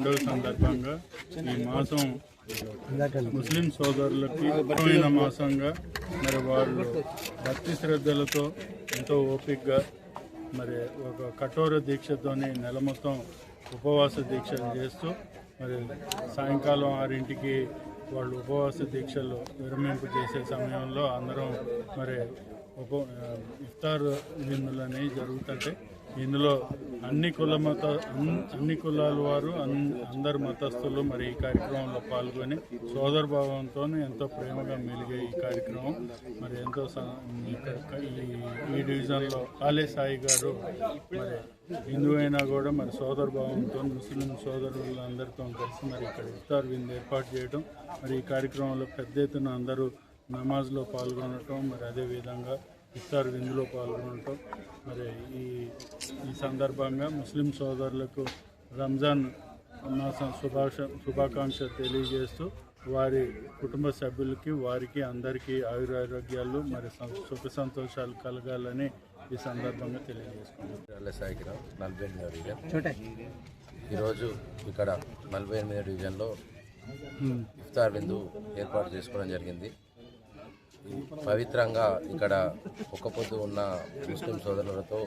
పండుగ సందర్భంగా ఈ మాసం ముస్లిం సోదరులకి ముఖ్యమైన మాసంగా మరి వాళ్ళు భక్తి శ్రద్ధలతో ఎంతో ఓపికగా మరి ఒక కఠోర దీక్షతోని నెల మొత్తం ఉపవాస దీక్షలు చేస్తూ మరి సాయంకాలం 6ంటికి వాళ్ళు ఉపవాస దీక్షలు విరమింపు చేసే సమయంలో అందరం మరి ఇఫ్తార్ విందులని జరుగుతుంటే ఇందులో అన్ని కులాల వారు అందరు మతస్థులు మరి ఈ కార్యక్రమంలో పాల్గొని సోదరభావంతో ఎంతో ప్రేమగా మెలిగే ఈ కార్యక్రమం మరి ఎంతో ఈ డివిజన్లో ఆలే సాయి గారు మరి హిందూ అయినా కూడా మరి సోదరభావంతో ముస్లిం సోదరులందరితో కలిసి మరి ఇక్కడ ఇఫ్తార్ విందు ఏర్పాటు చేయడం మరి ఈ కార్యక్రమంలో పెద్ద ఎత్తున అందరూ నమాజ్లో పాల్గొనటం మరి అదేవిధంగా ఇఫ్తార్ విందులో పాల్గొనటం మరి ఈ సందర్భంగా ముస్లిం సోదరులకు రంజాన్ మాసం శుభాకాంక్షలు తెలియజేస్తూ వారి కుటుంబ సభ్యులకి వారికి అందరికీ ఆయురారోగ్యాలు మరి సుఖ సంతోషాలు కలగాలని ఈ సందర్భంగా తెలియజేసుకుంటున్నాం. ఈరోజు ఇక్కడ 48వ డివిజన్లో ఇఫ్తార్ విందు ఏర్పాటు చేసుకోవడం జరిగింది. పవిత్రంగా ఇక్కడ ఒక్క పొద్దు ఉన్న ముస్లిం సోదరులతో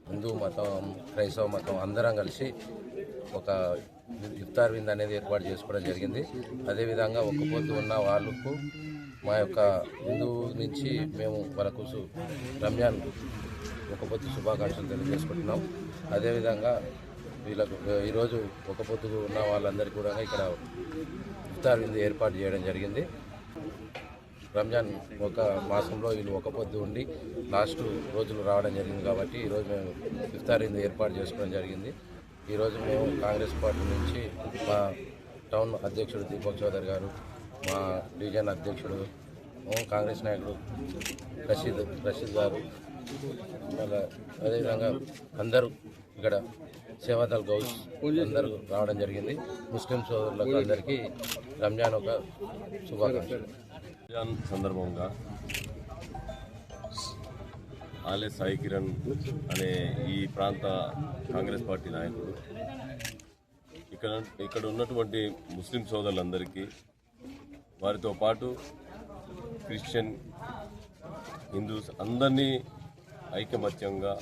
హిందూ మతం క్రైస్తవ మతం అందరం కలిసి ఒక ఇఫ్తార్ విందు అనేది ఏర్పాటు చేసుకోవడం జరిగింది. అదేవిధంగా ఒక్క పొద్దు ఉన్న వాళ్ళకు మా యొక్క హిందూ నుంచి మేము వాళ్ళకు రంజాన్ ఒక్క పొద్దు శుభాకాంక్షలు తెలియజేసుకుంటున్నాం. అదేవిధంగా వీళ్ళకు ఈరోజు ఒక్క పొద్దు ఉన్న వాళ్ళందరికీ కూడా ఇక్కడ ఇఫ్తార్ విందు ఏర్పాటు చేయడం జరిగింది. రంజాన్ ఒక మాసంలో వీళ్ళు ఒక పొద్దు ఉండి లాస్ట్ రోజులు రావడం జరిగింది కాబట్టి ఈరోజు మేము ఇఫ్తార్ విందు ఏర్పాటు చేసుకోవడం జరిగింది. ఈరోజు మేము కాంగ్రెస్ పార్టీ నుంచి మా టౌన్ అధ్యక్షుడు దీపక్ చౌదరి గారు, మా డివిజన్ అధ్యక్షుడు కాంగ్రెస్ నాయకుడు రషీద్ గారు, మళ్ళీ అదేవిధంగా అందరూ ఇక్కడ సేవాదల్ గౌస్ అందరూ రావడం జరిగింది. ముస్లిం సోదరులకు అందరికీ రంజాన్ ఒక శుభాకాంక్షలు. రంజాన్ సందర్భంగా ఆలే సాయి కిరణ్ అనే ఈ ప్రాంత కాంగ్రెస్ పార్టీ నాయకుడు ఇక్కడ ఉన్నటువంటి ముస్లిం సోదరులందరికీ, వారితో పాటు క్రిస్టియన్ హిందూస్ అందరినీ ఐకమత్యంగా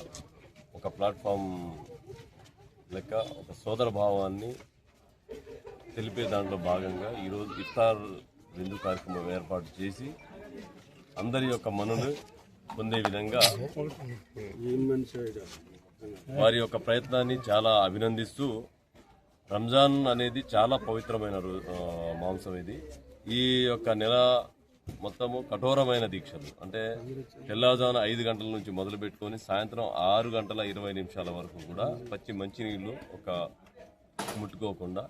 ఒక ప్లాట్ఫామ్ లెక్క ఒక సోదర భావాన్ని తెలిపే దాంట్లో భాగంగా ఈరోజు ఇఫ్తార్ విందు కార్యక్రమం ఏర్పాటు చేసి అందరి యొక్క మనును పొందే విధంగా వారి యొక్క ప్రయత్నాన్ని చాలా అభినందిస్తూ, రంజాన్ అనేది చాలా పవిత్రమైన మాంసం. ఇది ఈ యొక్క నెల మొత్తము కఠోరమైన దీక్షలు, అంటే తెల్లవారుజామున 5 గంటల నుంచి మొదలు పెట్టుకొని సాయంత్రం 6:20 వరకు కూడా పచ్చి మంచినీళ్ళు ఒక ముట్టుకోకుండా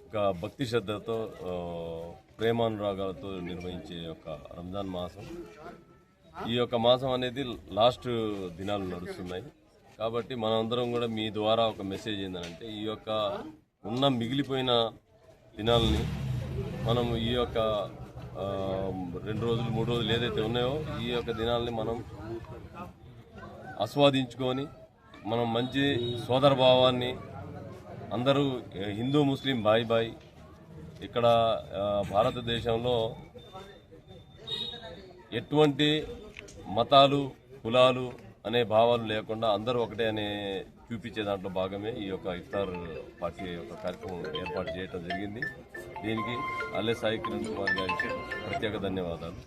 ఒక భక్తి శ్రద్ధతో ప్రేమానురాగాలతో నిర్వహించే ఒక రంజాన్ మాసం. ఈ యొక్క మాసం అనేది లాస్ట్ దినాలు నడుస్తున్నాయి కాబట్టి మనందరం కూడా మీ ద్వారా ఒక మెసేజ్ ఏంటంటే ఈ యొక్క ఉన్న మిగిలిపోయిన దినాలని మనం ఈ యొక్క 2 రోజులు 3 రోజులు ఏదైతే ఉన్నాయో ఈ యొక్క దినాలని మనం ఆస్వాదించుకొని మనం మంచి సోదర భావాన్ని అందరూ హిందూ ముస్లిం బాయ్ ఇక్కడ భారతదేశంలో ఎటువంటి మతాలు కులాలు అనే భావాలు లేకుండా అందరూ ఒకటే అనే చూపించే దాంట్లో భాగమే ఈ యొక్క ఇఫ్తార్ పార్టీ యొక్క కార్యక్రమం ఏర్పాటు చేయడం జరిగింది. దీనికి ఆలే సాయి కిరణ్ కుమార్ గారికి ప్రత్యేక ధన్యవాదాలు.